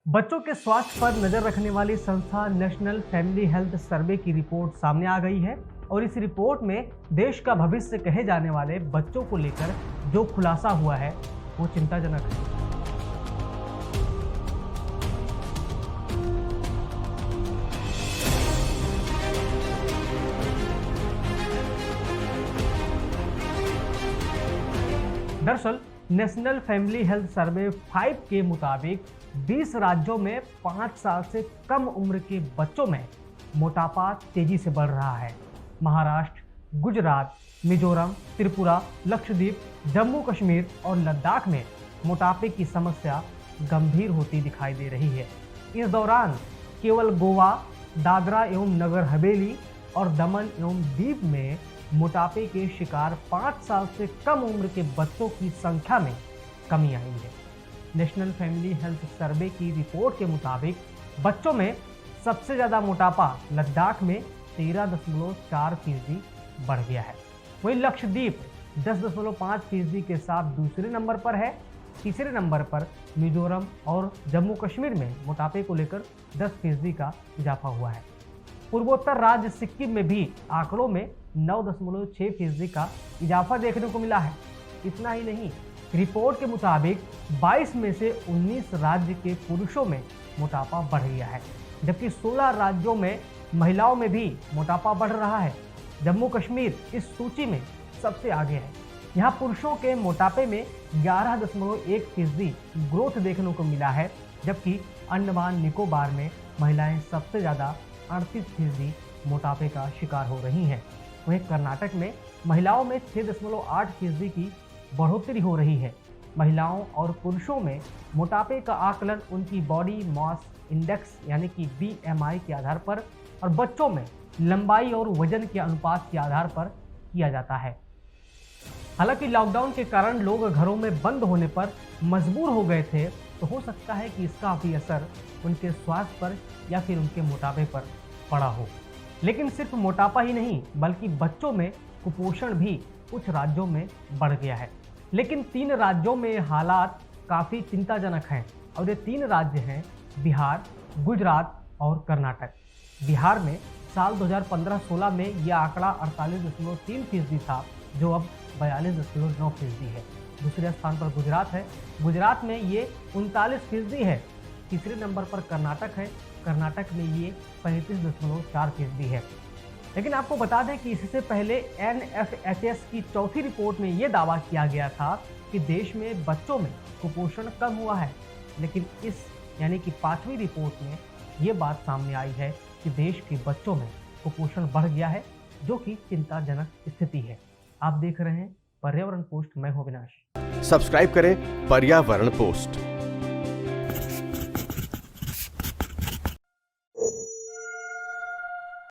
बच्चों के स्वास्थ्य पर नजर रखने वाली संस्था नेशनल फैमिली हेल्थ सर्वे की रिपोर्ट सामने आ गई है और इस रिपोर्ट में देश का भविष्य कहे जाने वाले बच्चों को लेकर जो खुलासा हुआ है वो चिंताजनक है। दरअसल नेशनल फैमिली हेल्थ सर्वे 5 के मुताबिक 20 राज्यों में 5 साल से कम उम्र के बच्चों में मोटापा तेजी से बढ़ रहा है। महाराष्ट्र, गुजरात, मिजोरम, त्रिपुरा, लक्षद्वीप, जम्मू कश्मीर और लद्दाख में मोटापे की समस्या गंभीर होती दिखाई दे रही है। इस दौरान केवल गोवा, दादरा एवं नगर हवेली और दमन एवं दीव में मोटापे के शिकार 5 साल से कम उम्र के बच्चों की संख्या में कमी आई है। नेशनल फैमिली हेल्थ सर्वे की रिपोर्ट के मुताबिक बच्चों में सबसे ज़्यादा मोटापा लद्दाख में 13.4% बढ़ गया है। वहीं लक्षद्वीप 10.5% के साथ दूसरे नंबर पर है। तीसरे नंबर पर मिजोरम और जम्मू कश्मीर में मोटापे को लेकर 10% का इजाफा हुआ है। पूर्वोत्तर राज्य सिक्किम में भी आंकड़ों में 9.6% का इजाफा देखने को मिला है। इतना ही नहीं, रिपोर्ट के मुताबिक 22 में से 19 राज्य के पुरुषों में मोटापा बढ़ गया है, जबकि 16 राज्यों में महिलाओं में भी मोटापा बढ़ रहा है। जम्मू कश्मीर इस सूची में सबसे आगे है। यहाँ पुरुषों के मोटापे में 11.1% ग्रोथ देखने को मिला है, जबकि अंडमान निकोबार में महिलाएं सबसे ज़्यादा 38% मोटापे का शिकार हो रही हैं। वहीं कर्नाटक में महिलाओं में 6.8% की बढ़ोतरी हो रही है। महिलाओं और पुरुषों में मोटापे का आकलन उनकी बॉडी मास इंडेक्स यानी कि BMI के आधार पर और बच्चों में लंबाई और वजन के अनुपात के आधार पर किया जाता है। हालांकि लॉकडाउन के कारण लोग घरों में बंद होने पर मजबूर हो गए थे, तो हो सकता है कि इसका भी असर उनके स्वास्थ्य पर या फिर उनके मोटापे पर पड़ा हो। लेकिन सिर्फ मोटापा ही नहीं बल्कि बच्चों में कुपोषण भी कुछ राज्यों में बढ़ गया है। लेकिन 3 राज्यों में हालात काफ़ी चिंताजनक हैं और ये 3 राज्य हैं बिहार, गुजरात और कर्नाटक। बिहार में साल 2015-16 में यह आंकड़ा 48.3% था, जो अब 42.9% है। दूसरे स्थान पर गुजरात है, गुजरात में ये 39% है। तीसरे नंबर पर कर्नाटक है, कर्नाटक में ये 35.4% है। लेकिन आपको बता दें कि इससे पहले NFHS की चौथी रिपोर्ट में ये दावा किया गया था कि देश में बच्चों में कुपोषण कम हुआ है, लेकिन इस यानी कि 5वीं रिपोर्ट में ये बात सामने आई है कि देश के बच्चों में कुपोषण बढ़ गया है, जो कि चिंताजनक स्थिति है। आप देख रहे हैं पर्यावरण पोस्ट, मैं हूं अविनाश। सब्सक्राइब करें पर्यावरण पोस्ट।